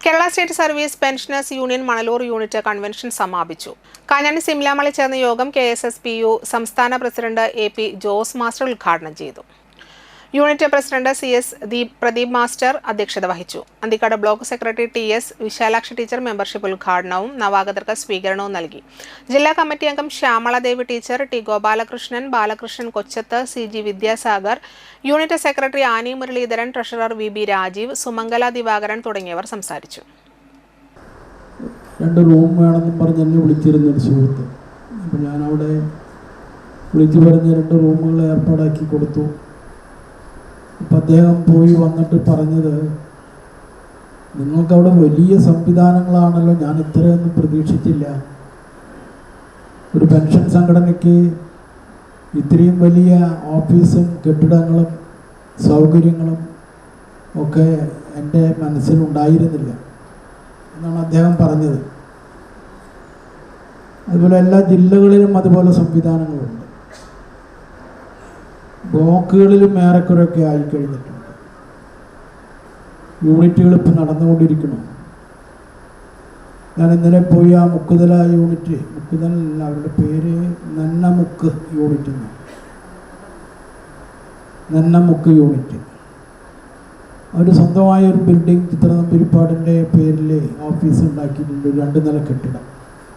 Kerala state service pensioners union Manalur unit convention സമാപിച്ചു. കാഞ്ഞാണി സിംലാമളിൽ ചേർന്ന യോഗം KSSPU സംസ്ഥാന പ്രസിഡന്റ് AP ജോസ് മാസ്റ്റർ ഉദ്ഘാടനം ചെയ്തു. Unit president CS Pradeep master അധ്യക്ഷത വഹിച്ചു. Anthikad block secretary TS Vishalakshi teacher membership ഉദ്ഘാടനവും നവാഗതർക്ക് സ്വീകരണവും നൽകി. ജില്ലാ കമ്മിറ്റി അംഗം Shyamaladevi teacher, T Gopalakrishnan, Balakrishnan Kochath, CG Vidyasagar, unit secretary Annie Muraleedharan, treasurer VB Rajeev, Sumangala Divakaran തുടങ്ങിയവർ സംസാരിച്ചു. 2 റൂം വേണമെന്ന് പറഞ്ഞ് എന്നെ വിളിച്ചിരുന്നൊരു സുഹൃത്ത്. അപ്പോൾ ഞാനവിടെ വിളിച്ചു പറഞ്ഞ് 2 റൂമുകൾ ഏർപ്പാടാക്കി കൊടുത്തു. അപ്പം അദ്ദേഹം പോയി വന്നിട്ട് പറഞ്ഞത്, നിങ്ങൾക്കവിടെ വലിയ സംവിധാനങ്ങളാണല്ലോ, ഞാൻ ഇത്രയൊന്നും പ്രതീക്ഷിച്ചില്ല. ഒരു പെൻഷൻ സംഘടനയ്ക്ക് ഇത്രയും വലിയ ഓഫീസും കെട്ടിടങ്ങളും സൗകര്യങ്ങളും ഒക്കെ എൻ്റെ മനസ്സിലുണ്ടായിരുന്നില്ല എന്നാണ് അദ്ദേഹം പറഞ്ഞത്. അതുപോലെ എല്ലാ ജില്ലകളിലും അതുപോലെ സംവിധാനങ്ങളുണ്ട്. ബ്ലോക്കുകളിലും ഏറെക്കുറെയൊക്കെ ആയിക്കഴിഞ്ഞിട്ടുണ്ട്. യൂണിറ്റുകൾ ഇപ്പം നടന്നുകൊണ്ടിരിക്കണം. ഞാൻ ഇന്നലെ പോയി ആ മുക്കുതല യൂണിറ്റ്, മുക്കുതലല്ല അവരുടെ പേര്, നന്നമുക്ക് യൂണിറ്റ് എന്നാണ്. നന്നമുക്ക് യൂണിറ്റ് അവർ സ്വന്തമായൊരു ബിൽഡിംഗ് ചിത്രനമ്പൂരിപ്പാടിൻ്റെ പേരിൽ ഓഫീസ് ഉണ്ടാക്കിയിട്ടുണ്ട്. 2 നില കെട്ടിടം.